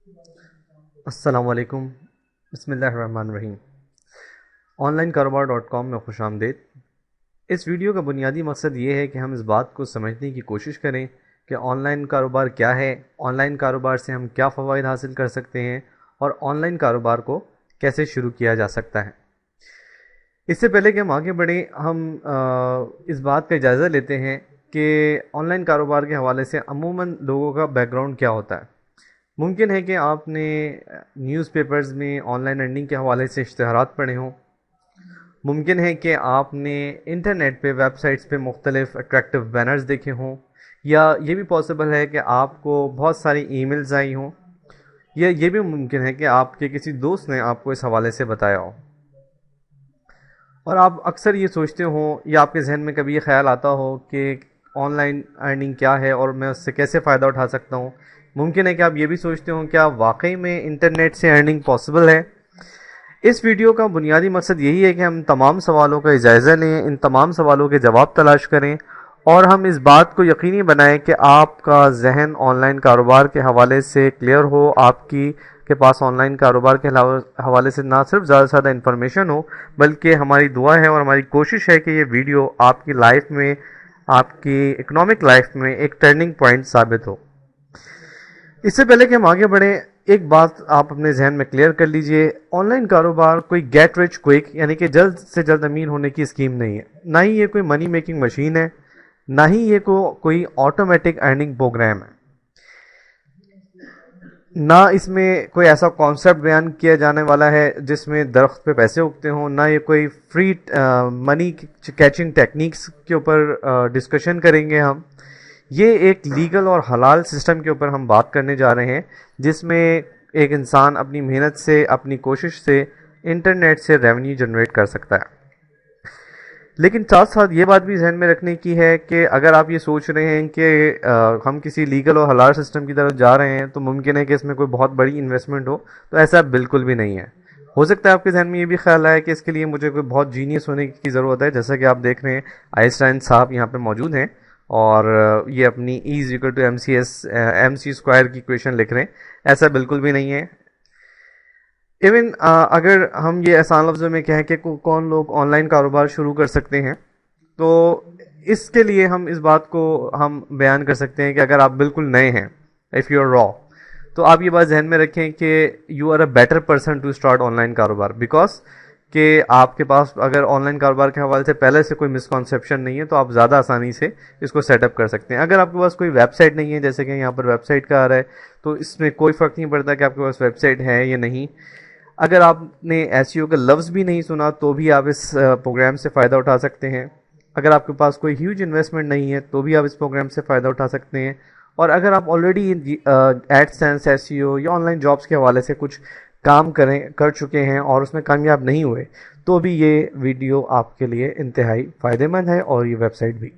السلام علیکم. بسم اللہ الرحمن الرحیم. آن لائن کاروبار .com میں خوش آمدید. اس ویڈیو کا بنیادی مقصد یہ ہے کہ ہم اس بات کو سمجھنے کی کوشش کریں کہ آن لائن کاروبار کیا ہے، آن لائن کاروبار سے ہم کیا فوائد حاصل کر سکتے ہیں اور آن لائن کاروبار کو کیسے شروع کیا جا سکتا ہے. اس سے پہلے کہ ہم آگے بڑھیں، ہم اس بات کا جائزہ لیتے ہیں کہ آن لائن کاروبار کے حوالے سے عموماً لوگوں کا بیک گراؤنڈ کیا ہوتا ہے. ممکن ہے کہ آپ نے نیوز پیپرز میں آن لائن ارننگ کے حوالے سے اشتہارات پڑھے ہوں. ممکن ہے کہ آپ نے انٹرنیٹ پہ ویب سائٹس پہ مختلف اٹریکٹیو بینرز دیکھے ہوں، یا یہ بھی پاسبل ہے کہ آپ کو بہت ساری ای میلز آئی ہوں، یا یہ بھی ممکن ہے کہ آپ کے کسی دوست نے آپ کو اس حوالے سے بتایا ہو. اور آپ اکثر یہ سوچتے ہوں یا آپ کے ذہن میں کبھی یہ خیال آتا ہو کہ آن لائن ارننگ کیا ہے اور میں اس سے کیسے فائدہ اٹھا سکتا ہوں. ممکن ہے کہ آپ یہ بھی سوچتے ہوں کیا واقعی میں انٹرنیٹ سے ارننگ پاسبل ہے. اس ویڈیو کا بنیادی مقصد یہی ہے کہ ہم تمام سوالوں کا جائزہ لیں، ان تمام سوالوں کے جواب تلاش کریں، اور ہم اس بات کو یقینی بنائیں کہ آپ کا ذہن آن لائن کاروبار کے حوالے سے کلیئر ہو، آپ کے پاس آن لائن کاروبار کے حوالے سے نہ صرف زیادہ سے زیادہ انفارمیشن ہو، بلکہ ہماری دعا ہے اور ہماری کوشش ہے کہ یہ ویڈیو آپ کی لائف میں، آپ کی اکنامک لائف میں ایک ٹرننگ پوائنٹ ثابت ہو. اس سے پہلے کہ ہم آگے بڑھیں، ایک بات آپ اپنے ذہن میں کلیئر کر لیجئے. آن لائن کاروبار کوئی گیٹ رچ کوئک یعنی کہ جلد سے جلد امیر ہونے کی اسکیم نہیں ہے. نہ ہی یہ کوئی منی میکنگ مشین ہے، نہ ہی یہ کوئی آٹومیٹک ارننگ پروگرام ہے. نہ اس میں کوئی ایسا کانسیپٹ بیان کیا جانے والا ہے جس میں درخت پہ پیسے اگتے ہوں. نہ یہ کوئی فری منی کیچنگ ٹیکنیکس کے اوپر ڈسکشن کریں گے ہم. یہ ایک لیگل اور حلال سسٹم کے اوپر ہم بات کرنے جا رہے ہیں، جس میں ایک انسان اپنی محنت سے، اپنی کوشش سے انٹرنیٹ سے ریونیو جنریٹ کر سکتا ہے. لیکن ساتھ ساتھ یہ بات بھی ذہن میں رکھنے کی ہے کہ اگر آپ یہ سوچ رہے ہیں کہ ہم کسی لیگل اور حلال سسٹم کی طرف جا رہے ہیں تو ممکن ہے کہ اس میں کوئی بہت بڑی انویسٹمنٹ ہو، تو ایسا بالکل بھی نہیں ہے. ہو سکتا ہے آپ کے ذہن میں یہ بھی خیال آئے کہ اس کے لیے مجھے کوئی بہت جینیس ہونے کی ضرورت ہے. جیسا کہ آپ دیکھ رہے ہیں آئنسٹائن صاحب یہاں پہ موجود ہیں اور یہ اپنی ایم سی اسکوائر کی ایکویشن لکھ رہے ہیں. ایسا بالکل بھی نہیں ہے. ایون اگر ہم یہ آسان لفظوں میں کہیں کہ کون لوگ آن لائن کاروبار شروع کر سکتے ہیں، تو اس کے لیے ہم اس بات کو ہم بیان کر سکتے ہیں کہ اگر آپ بالکل نئے ہیں، اف یو آر را، تو آپ یہ بات ذہن میں رکھیں کہ you are a better person to start online کاروبار، بیکاز کہ آپ کے پاس اگر آن لائن کاروبار کے حوالے سے پہلے سے کوئی مسکنسیپشن نہیں ہے تو آپ زیادہ آسانی سے اس کو سیٹ اپ کر سکتے ہیں. اگر آپ کے پاس کوئی ویب سائٹ نہیں ہے، جیسے کہ یہاں پر ویب سائٹ کا آ رہا ہے، تو اس میں کوئی فرق نہیں پڑتا کہ آپ کے پاس ویب سائٹ ہے یا نہیں. اگر آپ نے ایس ای او کا لفظ بھی نہیں سنا تو بھی آپ اس پروگرام سے فائدہ اٹھا سکتے ہیں. اگر آپ کے پاس کوئی ہیوج انویسٹمنٹ نہیں ہے تو بھی آپ اس پروگرام سے فائدہ اٹھا سکتے ہیں. اور اگر آپ already AdSense, S E O یا آن لائن جابس کے حوالے سے کچھ کام کر چکے ہیں اور اس میں کامیاب نہیں ہوئے، تو بھی یہ ویڈیو آپ کے لیے انتہائی فائدہ مند ہے، اور یہ ویب سائٹ بھی.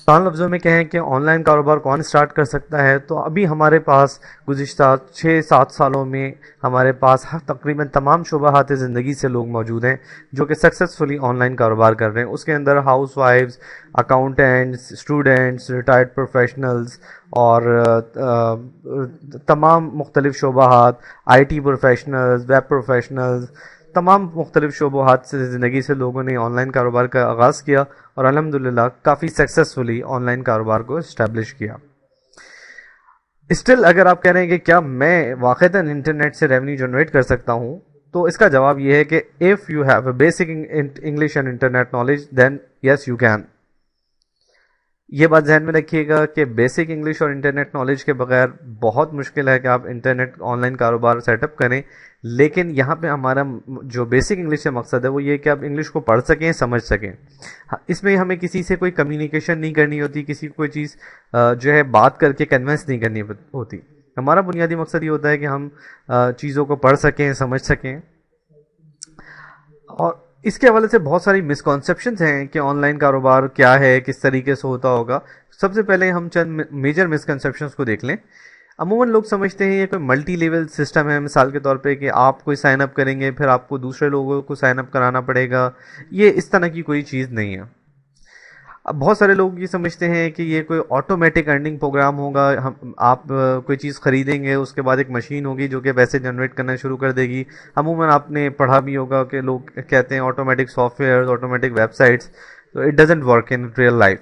آسان لفظوں میں کہیں کہ آن لائن کاروبار کون سٹارٹ کر سکتا ہے، تو ابھی ہمارے پاس گزشتہ 6-7 سالوں میں ہمارے پاس تقریباً تمام شعبہات زندگی سے لوگ موجود ہیں جو کہ سکسیسفلی آن لائن کاروبار کر رہے ہیں. اس کے اندر house wives, accountants, students, retired professionals اور تمام مختلف شعبہات، I T professionals, web professionals, تمام مختلف شعبات سے زندگی سے لوگوں نے آن لائن کاروبار کا آغاز کیا اور الحمدللہ کافی سکسیسفلی آن لائن کاروبار کو اسٹیبلش کیا. اسٹل اگر آپ کہہ رہے ہیں کہ کیا میں واقعتاً انٹرنیٹ سے ریونیو جنریٹ کر سکتا ہوں، تو اس کا جواب یہ ہے کہ if you have a basic English and internet knowledge then yes you can. یہ بات ذہن میں رکھیے گا کہ بیسک انگلش اور انٹرنیٹ نالج کے بغیر بہت مشکل ہے کہ آپ انٹرنیٹ آن لائن کاروبار سیٹ اپ کریں. لیکن یہاں پہ ہمارا جو بیسک انگلش سے مقصد ہے وہ یہ کہ آپ انگلش کو پڑھ سکیں، سمجھ سکیں. اس میں ہمیں کسی سے کوئی کمیونیکیشن نہیں کرنی ہوتی، کسی کو کوئی چیز جو ہے بات کر کے کنوینس نہیں کرنی ہوتی. ہمارا بنیادی مقصد یہ ہوتا ہے کہ ہم چیزوں کو پڑھ سکیں، سمجھ سکیں. اور اس کے حوالے سے بہت ساری مسکنسیپشنز ہیں کہ آن لائن کاروبار کیا ہے، کس طریقے سے ہوتا ہوگا. سب سے پہلے ہم چند میجر مسکنسیپشنز کو دیکھ لیں. عموماً لوگ سمجھتے ہیں یہ کوئی ملٹی لیول سسٹم ہے، مثال کے طور پہ کہ آپ کوئی سائن اپ کریں گے پھر آپ کو دوسرے لوگوں کو سائن اپ کرانا پڑے گا. یہ اس طرح کی کوئی چیز نہیں ہے. اب بہت سارے لوگ یہ سمجھتے ہیں کہ یہ کوئی آٹومیٹک ارننگ پروگرام ہوگا، آپ کوئی چیز خریدیں گے، اس کے بعد ایک مشین ہوگی جو کہ پیسے جنریٹ کرنا شروع کر دے گی. عموماً آپ نے پڑھا بھی ہوگا کہ لوگ کہتے ہیں automatic software, automatic websites. تو it doesn't work in real life.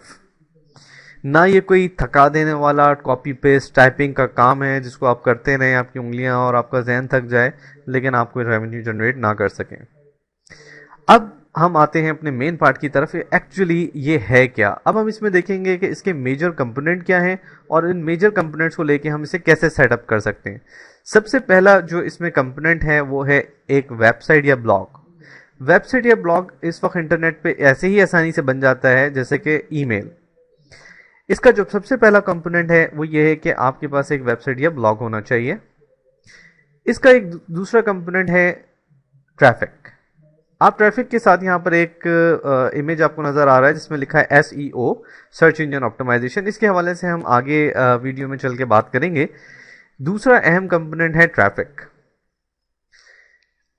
نہ یہ کوئی تھکا دینے والا کاپی پیسٹ ٹائپنگ کا کام ہے جس کو آپ کرتے رہیں، آپ کی انگلیاں اور آپ کا ذہن تھک جائے لیکن آپ کوئی ریونیو جنریٹ نہ کر سکیں. اب ہم آتے ہیں اپنے مین پارٹ کی طرف. ایکچولی یہ ہے کیا؟ اب ہم اس میں دیکھیں گے کہ اس کے میجر کمپوننٹ کیا ہیں اور ان میجر کمپوننٹس کو لے کے ہم اسے کیسے سیٹ اپ کر سکتے ہیں. سب سے پہلا جو اس میں کمپوننٹ ہے وہ ہے ایک ویب سائٹ یا بلاگ. ویب سائٹ یا بلاگ اس وقت انٹرنیٹ پہ ایسے ہی آسانی سے بن جاتا ہے جیسے کہ ای میل. اس کا جو سب سے پہلا کمپوننٹ ہے وہ یہ ہے کہ آپ کے پاس ایک ویب سائٹ یا بلاگ ہونا چاہیے. اس کا ایک دوسرا کمپوننٹ ہے ٹریفک. آپ ٹریفک کے ساتھ یہاں پر ایک امیج آپ کو نظر آ رہا ہے جس میں لکھا ہے SEO، سرچ انجن آپٹیمائزیشن. اس کے حوالے سے ہم آگے ویڈیو میں چل کے بات کریں گے. دوسرا اہم کمپوننٹ ہے traffic.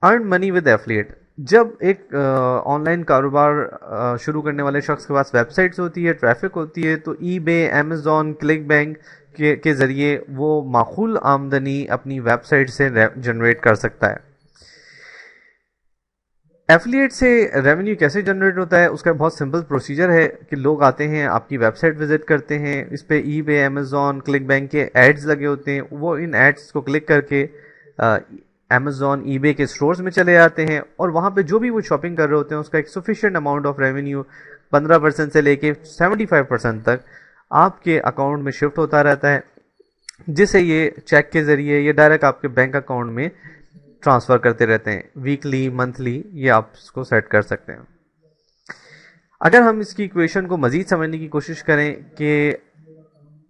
Earn money with affiliate. جب ایک آن لائن کاروبار شروع کرنے والے شخص کے پاس ویب سائٹس ہوتی ہے، ٹریفک ہوتی ہے، تو ای بے، امیزون، کلک بینک کے ذریعے وہ معقول آمدنی اپنی ویب سائٹ سے جنریٹ کر سکتا ہے. ایفلیٹ سے ریونیو کیسے جنریٹ ہوتا ہے؟ اس کا بہت سمپل پروسیجر ہے کہ لوگ آتے ہیں، آپ کی ویب سائٹ وزٹ کرتے ہیں، اس پہ ای بے، امیزون، کلک بینک کے ایڈز لگے ہوتے ہیں. وہ ان ایڈز کو کلک کر کے امیزون، ای بے کے اسٹورز میں چلے جاتے ہیں اور وہاں پہ جو بھی وہ شاپنگ کر رہے ہوتے ہیں اس کا ایک سفیشینٹ اماؤنٹ آف ریونیو 15% سے لے کے 75% تک آپ کے اکاؤنٹ میں شفٹ ہوتا رہتا ہے، جسے یہ چیک کے ذریعے یا ڈائریکٹ آپ کے بینک اکاؤنٹ میں ٹرانسفر کرتے رہتے ہیں. ویکلی، منتھلی، یہ آپ اس کو سیٹ کر سکتے ہیں. اگر ہم اس کی ایکویشن کو مزید سمجھنے کی کوشش کریں کہ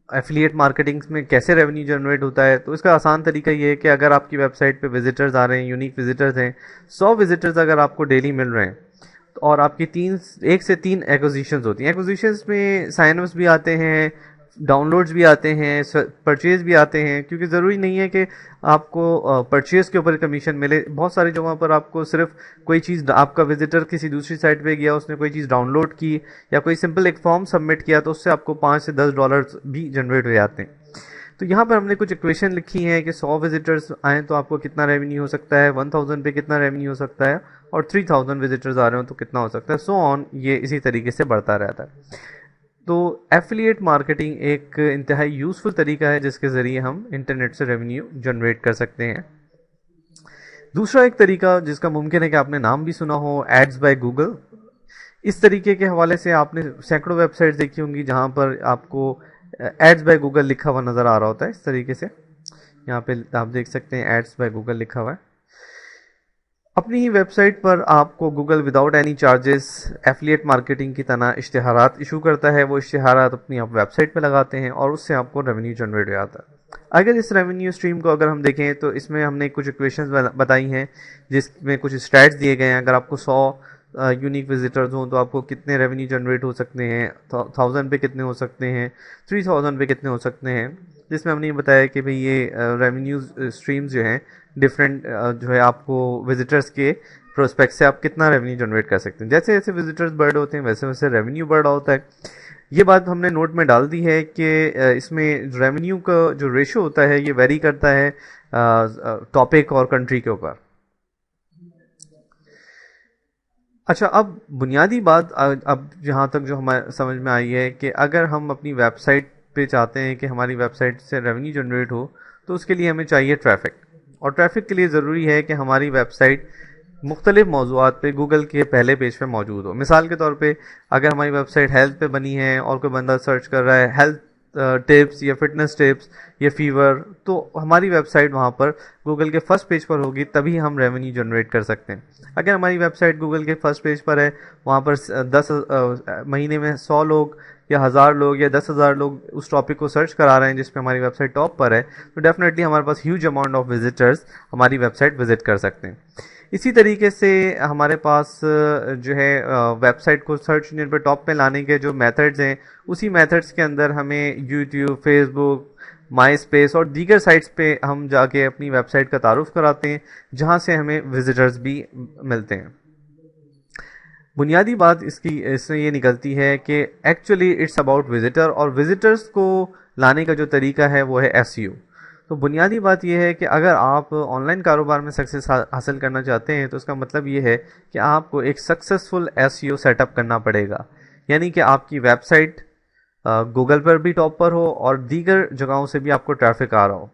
ایفیلیٹ مارکیٹنگ میں کیسے ریونیو جنریٹ ہوتا ہے، تو اس کا آسان طریقہ یہ ہے کہ اگر آپ کی ویب سائٹ پہ وزٹرز آ رہے ہیں، یونیک وزٹرز ہیں، 100 وزٹرز اگر آپ کو ڈیلی مل رہے ہیں اور آپ کی 1 سے 3 ایکوزیشنز ہوتی ہیں. ایکوزیشنز میں سائن اپس بھی آتے ہیں، ڈاؤن لوڈز بھی آتے ہیں، پرچیز بھی آتے ہیں، کیونکہ ضروری نہیں ہے کہ آپ کو پرچیز کے اوپر کمیشن ملے. بہت ساری جگہوں پر آپ کو صرف کوئی چیز، آپ کا وزٹر کسی دوسری سائٹ پہ گیا، اس نے کوئی چیز ڈاؤن لوڈ کی یا کوئی سمپل ایک فارم سبمٹ کیا تو اس سے آپ کو $5 سے $10 بھی جنریٹ ہو جاتے ہیں. تو یہاں پر ہم نے کچھ ایکویشن لکھی ہیں کہ 100 وزٹرز آئیں تو آپ کو کتنا ریونیو ہو سکتا ہے، 1000 پہ کتنا ریونیو ہو سکتا ہے، اور 3000 وزٹرز آ رہے ہوں تو کتنا ہو سکتا ہے، سو آن. یہ اسی طریقے سے بڑھتا رہتا ہے. تو ایفیلیٹ مارکیٹنگ ایک انتہائی یوزفل طریقہ ہے جس کے ذریعے ہم انٹرنیٹ سے ریونیو جنریٹ کر سکتے ہیں. دوسرا ایک طریقہ جس کا ممکن ہے کہ آپ نے نام بھی سنا ہو، ایڈز بائی گوگل. اس طریقے کے حوالے سے آپ نے سینکڑوں ویب سائٹس دیکھی ہوں گی جہاں پر آپ کو ایڈز بائی گوگل لکھا ہوا نظر آ رہا ہوتا ہے. اس طریقے سے یہاں پہ آپ دیکھ سکتے ہیں ایڈز بائی گوگل لکھا ہوا ہے. اپنی ہی ویب سائٹ پر آپ کو Google without any charges affiliate marketing کی طرح اشتہارات ایشو کرتا ہے. وہ اشتہارات اپنی آپ ویب سائٹ پہ لگاتے ہیں اور اس سے آپ کو ریونیو جنریٹ ہو جاتا ہے. اگر اس ریونیو اسٹریم کو اگر ہم دیکھیں تو اس میں ہم نے کچھ ایکویشنز بتائی ہیں جس میں کچھ اسٹیٹس دیے گئے ہیں. اگر آپ کو 100 یونیک وزٹرز ہوں تو آپ کو کتنے ریونیو جنریٹ ہو سکتے ہیں، 1000 پہ کتنے ہو سکتے ہیں، 3000 پہ کتنے ہو سکتے ہیں. جس میں ہم نے بتایا کہ بھئی یہ ریونیو اسٹریمز جو ہیں ڈفرینٹ جو ہے آپ کو وزٹرز کے پروسپیکٹ سے آپ کتنا ریونیو جنریٹ کر سکتے ہیں. جیسے جیسے وزٹرز بڑھ ہوتے ہیں ویسے ویسے ریونیو بڑھ رہا ہوتا ہے. یہ بات ہم نے نوٹ میں ڈال دی ہے کہ اس میں ریونیو کا جو ریشو ہوتا ہے یہ ویری کرتا ہے ٹاپک اور کنٹری کے اوپر. اچھا، اب بنیادی بات اب جہاں تک جو ہمارے سمجھ میں آئی ہے کہ اگر ہم اپنی ویب سائٹ پہ چاہتے ہیں کہ ہماری ویب سائٹ سے ریونیو جنریٹ ہو تو اس کے لیے ہمیں چاہیے ٹریفک. اور ٹریفک کے لیے ضروری ہے کہ ہماری ویب سائٹ مختلف موضوعات پہ گوگل کے پہلے پیج پہ موجود ہو. مثال کے طور پہ اگر ہماری ویب سائٹ ہیلتھ پہ بنی ہے اور کوئی بندہ سرچ کر رہا ہے ہیلتھ ٹپس یا فٹنس ٹپس یا فیور، تو ہماری ویب سائٹ وہاں پر گوگل کے فرسٹ پیج پر ہوگی، تبھی ہم ریونیو جنریٹ کر سکتے ہیں. اگر ہماری ویب سائٹ گوگل کے فرسٹ پیج پر ہے، وہاں پر 10 مہینے میں 100 لوگ یا 1000 لوگ یا 10,000 لوگ اس ٹاپک کو سرچ کرا رہے ہیں جس پہ ہماری ویب سائٹ ٹاپ پر ہے، تو ڈیفینیٹلی ہمارے پاس ہیوج اماؤنٹ آف وزٹرز ہماری ویب سائٹ وزٹ کر سکتے ہیں. اسی طریقے سے ہمارے پاس جو ہے ویب سائٹ کو سرچ انجن پہ ٹاپ پہ لانے کے جو میتھڈز ہیں، اسی میتھڈز کے اندر ہمیں YouTube, Facebook, MySpace اور دیگر سائٹس پہ ہم جا کے اپنی ویب سائٹ کا تعارف کراتے ہیں جہاں سے ہمیں وزٹرز بھی ملتے ہیں. بنیادی بات اس سے یہ نکلتی ہے کہ ایکچولی اٹس اباؤٹ وزٹر، اور وزٹرز کو لانے کا جو طریقہ ہے وہ ہے ایس ای او. تو بنیادی بات یہ ہے کہ اگر آپ آن لائن کاروبار میں سکسیس حاصل کرنا چاہتے ہیں تو اس کا مطلب یہ ہے کہ آپ کو ایک سکسیسفل ایس ای او سیٹ اپ کرنا پڑے گا. یعنی کہ آپ کی ویب سائٹ گوگل پر بھی ٹاپ پر ہو اور دیگر جگہوں سے بھی آپ کو ٹریفک آ رہا ہو.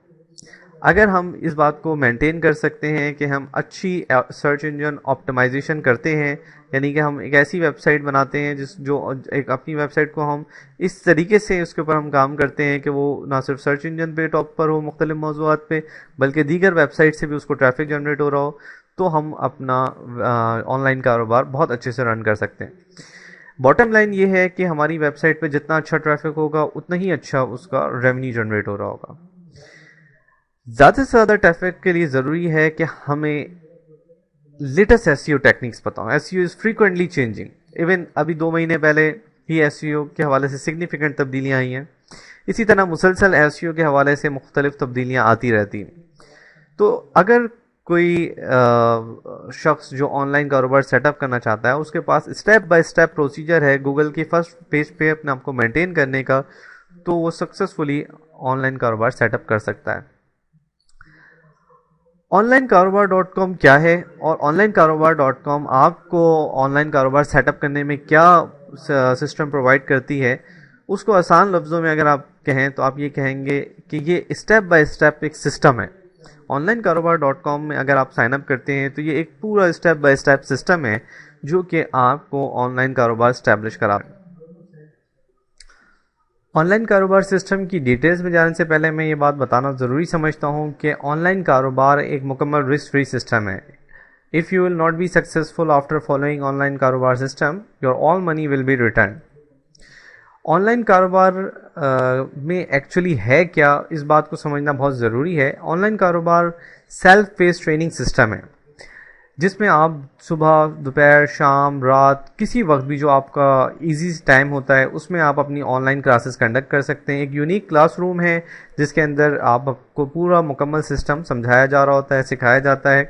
اگر ہم اس بات کو مینٹین کر سکتے ہیں کہ ہم اچھی سرچ انجن آپٹمائزیشن کرتے ہیں، یعنی کہ ہم ایک ایسی ویب سائٹ بناتے ہیں جو ایک اپنی ویب سائٹ کو ہم اس طریقے سے اس کے اوپر ہم کام کرتے ہیں کہ وہ نہ صرف سرچ انجن پہ ٹاپ پر ہو مختلف موضوعات پہ، بلکہ دیگر ویب سائٹ سے بھی اس کو ٹریفک جنریٹ ہو رہا ہو، تو ہم اپنا آن لائن کاروبار بہت اچھے سے رن کر سکتے ہیں. باٹم لائن یہ ہے کہ ہماری ویب سائٹ پہ جتنا اچھا ٹریفک ہوگا اتنا ہی اچھا اس کا ریونیو جنریٹ ہو رہا ہوگا. زیادہ سے زیادہ ٹریفک کے لیے ضروری ہے کہ ہمیں لیٹسٹ ایس ای او ٹیکنیکس پتا ہوں. S E O is frequently changing. Even ابھی 2 مہینے پہلے ہی ایس ای او کے حوالے سے سگنیفیکنٹ تبدیلیاں آئی ہیں. اسی طرح مسلسل ایس ای او کے حوالے سے مختلف تبدیلیاں آتی رہتی ہیں. تو اگر کوئی شخص جو آن لائن کاروبار سیٹ اپ کرنا چاہتا ہے، اس کے پاس اسٹیپ بائی اسٹیپ پروسیجر ہے گوگل کی فرسٹ پیج پہ اپنے آپ کو مینٹین کرنے کا، تو وہ سکسیزفلی آن لائن کاروبار سیٹ اپ کر سکتا ہے. آن لائن کاروبار .com کیا ہے اور آن لائن کاروبار .com آپ کو آن لائن کاروبار سیٹ اپ کرنے میں کیا سسٹم پرووائڈ کرتی ہے، اس کو آسان لفظوں میں اگر آپ کہیں تو آپ یہ کہیں گے کہ یہ اسٹیپ بائی اسٹیپ ایک سسٹم ہے. آن لائن کاروبار .com میں اگر آپ سائن اپ کرتے ہیں تو یہ ایک پورا اسٹیپ بائی اسٹیپ سسٹم ہے جو کہ آپ کو آن لائن کاروبار اسٹیبلش کرا. آن لائن کاروبار سسٹم کی ڈیٹیلز میں جانے سے پہلے میں یہ بات بتانا ضروری سمجھتا ہوں کہ آن لائن کاروبار ایک مکمل رسک فری سسٹم ہے. If you will not be successful after following online کاروبار system, your all money will be returned. On line کاروبار میں ایکچولی ہے کیا، اس بات کو سمجھنا بہت ضروری ہے. آن لائن کاروبار سیلف پیس ٹریننگ سسٹم ہے جس میں آپ صبح، دوپہر، شام، رات، کسی وقت بھی جو آپ کا ایزی ٹائم ہوتا ہے اس میں آپ اپنی آن لائن کلاسز کنڈکٹ کر سکتے ہیں. ایک یونیک کلاس روم ہے جس کے اندر آپ کو پورا مکمل سسٹم سمجھایا جا رہا ہوتا ہے، سکھایا جاتا ہے،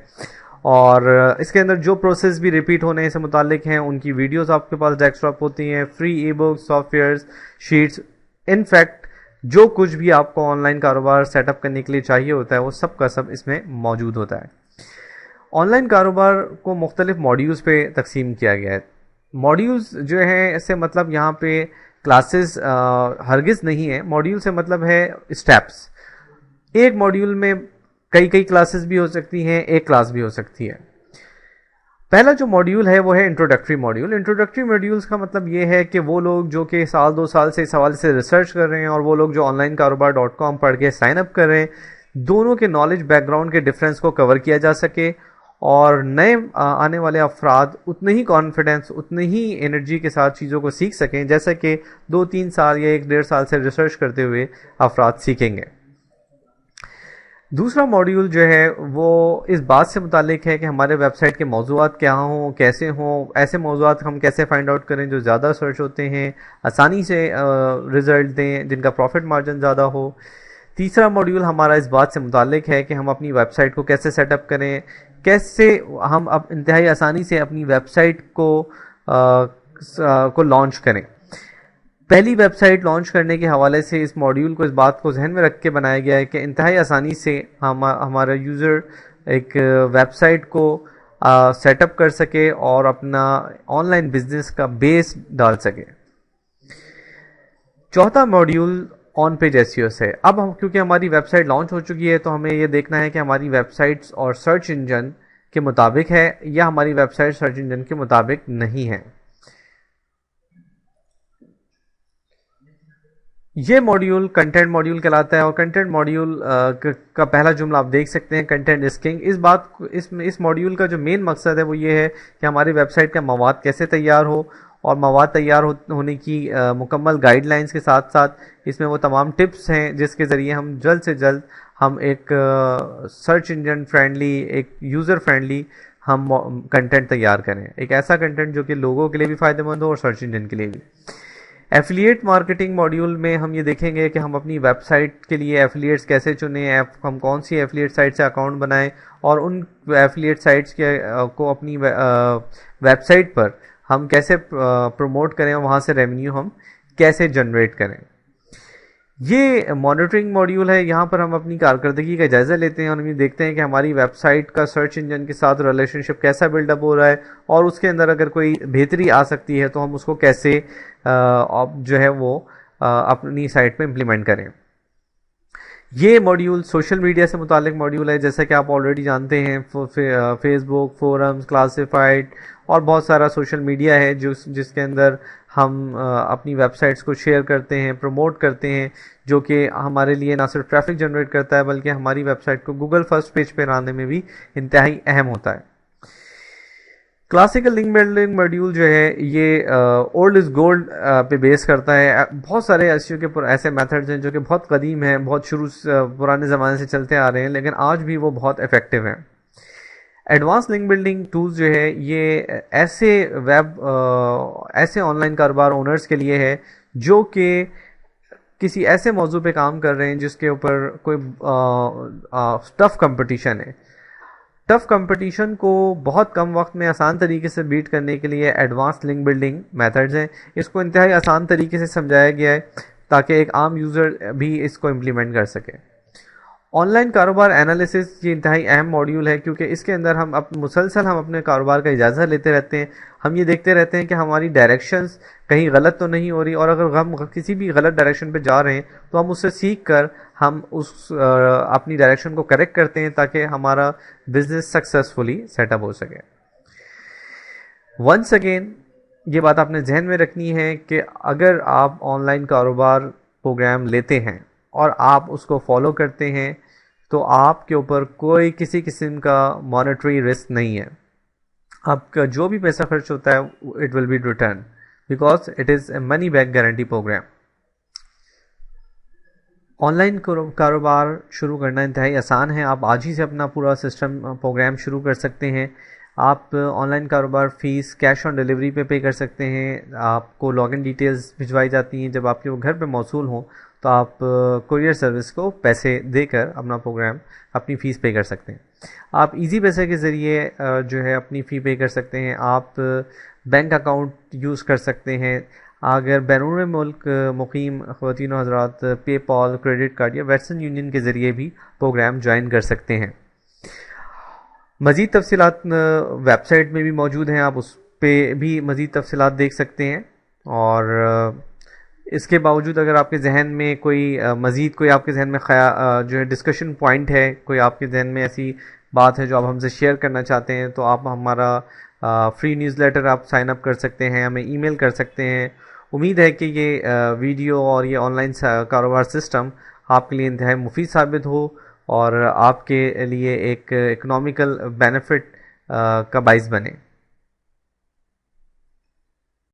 اور اس کے اندر جو پروسیس بھی ریپیٹ ہونے سے متعلق ہیں ان کی ویڈیوز آپ کے پاس ڈیسک ٹاپ ہوتی ہیں، free ebooks, softwares, sheets. In fact جو کچھ بھی آپ کو آن لائن کاروبار سیٹ اپ کرنے کے لیے چاہیے ہوتا ہے وہ سب کا سب اس میں موجود ہوتا ہے. آن لائن کاروبار کو مختلف ماڈیولز پہ تقسیم کیا گیا ہے. ماڈیولز جو ہیں اس سے مطلب یہاں پہ کلاسز ہرگز نہیں ہے. ماڈیول سے مطلب ہے اسٹیپس. ایک ماڈیول میں کئی کلاسز بھی ہو سکتی ہیں، ایک کلاس بھی ہو سکتی ہے. پہلا جو ماڈیول ہے وہ ہے انٹروڈکٹری ماڈیول. انٹروڈکٹری ماڈیولز کا مطلب یہ ہے کہ وہ لوگ جو کہ 1-2 سال سے اس حوالے سے ریسرچ کر رہے ہیں اور وہ لوگ جو آن لائن کاروبار .com پڑھ کے سائن اپ کر رہے ہیں، دونوں کے نالج بیک گراؤنڈ کے ڈفرینس کو کور کیا جا سکے اور نئے آنے والے افراد اتنے ہی کانفیڈنس، اتنے ہی انرجی کے ساتھ چیزوں کو سیکھ سکیں جیسا کہ 2-3 سال یا 1-1.5 سال سے ریسرچ کرتے ہوئے افراد سیکھیں گے. دوسرا ماڈیول جو ہے وہ اس بات سے متعلق ہے کہ ہمارے ویب سائٹ کے موضوعات کیا ہوں، کیسے ہوں، ایسے موضوعات ہم کیسے فائنڈ آؤٹ کریں جو زیادہ سرچ ہوتے ہیں، آسانی سے رزلٹ دیں، جن کا پروفٹ مارجن زیادہ ہو. تیسرا ماڈیول ہمارا اس بات سے متعلق ہے کہ ہم اپنی ویب سائٹ کو کیسے سیٹ اپ کریں، کیسے ہم انتہائی آسانی سے اپنی ویب سائٹ کو لانچ کریں. پہلی ویب سائٹ لانچ کرنے کے حوالے سے اس ماڈیول کو اس بات کو ذہن میں رکھ کے بنایا گیا ہے کہ انتہائی آسانی سے ہمارا یوزر ایک ویب سائٹ کو سیٹ اپ کر سکے اور اپنا آن لائن بزنس کا بیس ڈال سکے. چوتھا ماڈیول آن پیج ایس ای او ہے. اب ہم کیونکہ ہماری ویب سائٹ لانچ ہو چکی ہے تو ہمیں یہ دیکھنا ہے کہ ہماری ویب سائٹس اور سرچ انجن کے مطابق ہے یا ہماری ویب سائٹ سرچ انجن کے مطابق نہیں ہے. یہ ماڈیول کنٹینٹ ماڈیول کہلاتا ہے اور کنٹینٹ ماڈیول کا پہلا جملہ آپ دیکھ سکتے ہیں، کنٹینٹ از کنگ. اس ماڈیول کا جو مین مقصد ہے وہ یہ ہے کہ ہماری ویب سائٹ کا مواد کیسے تیار ہو، اور مواد تیار ہونے کی مکمل گائیڈ لائنز کے ساتھ ساتھ اس میں وہ تمام ٹپس ہیں جس کے ذریعے ہم جلد سے جلد ہم ایک سرچ انجن فرینڈلی، ایک یوزر فرینڈلی ہم کنٹینٹ تیار کریں. ایک ایسا کنٹینٹ جو کہ لوگوں کے لیے بھی فائدہ مند ہو اور سرچ انجن کے لیے بھی. ایفیلیٹ مارکیٹنگ ماڈیول میں ہم یہ دیکھیں گے کہ ہم اپنی ویب سائٹ کے لیے ایفیلیٹس کیسے چنیں، ہم کون سی ایفیلیٹ سائٹ سے اکاؤنٹ بنائیں اور ان ایفیلیٹ سائٹس کو اپنی ویب سائٹ پر ہم کیسے پروموٹ کریں اور وہاں سے ریونیو ہم کیسے جنریٹ کریں. یہ مانیٹرنگ ماڈیول ہے. یہاں پر ہم اپنی کارکردگی کا جائزہ لیتے ہیں اور ہم یہ دیکھتے ہیں کہ ہماری ویب سائٹ کا سرچ انجن کے ساتھ ریلیشن شپ کیسا بلڈ اپ ہو رہا ہے, اور اس کے اندر اگر کوئی بہتری آ سکتی ہے تو ہم اس کو کیسے جو ہے وہ اپنی سائٹ پہ امپلیمنٹ کریں. یہ ماڈیول سوشل میڈیا سے متعلق ماڈیول ہے. جیسا کہ آپ آلریڈی جانتے ہیں, فیس بک, فورمز, کلاسیفائڈ اور بہت سارا سوشل میڈیا ہے جس کے اندر ہم اپنی ویب سائٹس کو شیئر کرتے ہیں, پروموٹ کرتے ہیں, جو کہ ہمارے لیے نہ صرف ٹریفک جنریٹ کرتا ہے بلکہ ہماری ویب سائٹ کو گوگل فرسٹ پیج پہ لانے میں بھی انتہائی اہم ہوتا ہے. کلاسیکل لنک بلڈنگ ماڈیول جو ہے یہ اولڈ از گولڈ پہ بیس کرتا ہے. بہت سارے ایسے میتھڈز ہیں جو کہ بہت قدیم ہیں, بہت پرانے زمانے سے چلتے آ رہے ہیں, لیکن آج بھی وہ بہت افیکٹو ہیں. ایڈوانس لنک بلڈنگ ٹولز جو ہے یہ ایسے آن لائن کاروبار اونرز کے لیے ہے جو کہ کسی ایسے موضوع پہ کام کر رہے ہیں جس کے اوپر کوئی ٹف کمپٹیشن ہے. ٹف کمپٹیشن کو بہت کم وقت میں آسان طریقے سے بیٹ کرنے کے لیے ایڈوانس لنک بلڈنگ میتھڈز ہیں. اس کو انتہائی آسان طریقے سے سمجھایا گیا ہے تاکہ ایک عام یوزر بھی اس کو امپلیمنٹ کر سکے. آن لائن کاروبار انالیسس یہ انتہائی اہم ماڈیول ہے کیونکہ اس کے اندر ہم مسلسل اپنے کاروبار کا جائزہ لیتے رہتے ہیں. ہم یہ دیکھتے رہتے ہیں کہ ہماری ڈائریکشنز کہیں غلط تو نہیں ہو رہی, اور اگر ہم کسی بھی غلط ڈائریکشن پہ جا رہے ہیں تو ہم اس سے سیکھ کر ہم اپنی ڈائریکشن کو کریکٹ کرتے ہیں تاکہ ہمارا بزنس سکسیسفلی سیٹ اپ ہو سکے. ونس اگین یہ بات آپ نے ذہن میں رکھنی ہے کہ اگر آپ آن لائن کاروبار پروگرام لیتے ہیں اور آپ اس کو فالو کرتے ہیں تو آپ کے اوپر کوئی کسی قسم کا مانیٹری رسک نہیں ہے. آپ کا جو بھی پیسہ خرچ ہوتا ہے it will be return because it is a money back guarantee program. Online کاروبار شروع کرنا انتہائی آسان ہے. آپ آج ہی سے اپنا پورا سسٹم پروگرام شروع کر سکتے ہیں. آپ آن لائن کاروبار فیس کیش آن ڈیلیوری پے کر سکتے ہیں. آپ کو لاگ ان ڈیٹیلز بھجوائی جاتی ہیں. جب آپ کے وہ گھر پہ موصول ہوں تو آپ کوریئر سروس کو پیسے دے کر اپنا پروگرام اپنی فیس پے کر سکتے ہیں. آپ ایزی پیسے کے ذریعے جو ہے اپنی فی پے کر سکتے ہیں. آپ بینک اکاؤنٹ یوز کر سکتے ہیں. اگر بیرون ملک مقیم خواتین و حضرات پے پال, کریڈٹ کارڈ یا ویسٹرن یونین کے ذریعے بھی پروگرام جوائن کر سکتے ہیں. مزید تفصیلات ویب سائٹ میں بھی موجود ہیں, آپ اس پہ بھی مزید تفصیلات دیکھ سکتے ہیں. اور اس کے باوجود اگر آپ کے ذہن میں کوئی آپ کے ذہن میں جو ہے ڈسکشن پوائنٹ ہے, کوئی آپ کے ذہن میں ایسی بات ہے جو آپ ہم سے شیئر کرنا چاہتے ہیں, تو آپ ہمارا فری نیوز لیٹر آپ سائن اپ کر سکتے ہیں, ہمیں ای میل کر سکتے ہیں. امید ہے کہ یہ ویڈیو اور یہ آن لائن کاروبار سسٹم آپ کے لیے انتہائی مفید ثابت ہو اور آپ کے لیے ایک اکنامیکل بینیفٹ کا باعث بنے.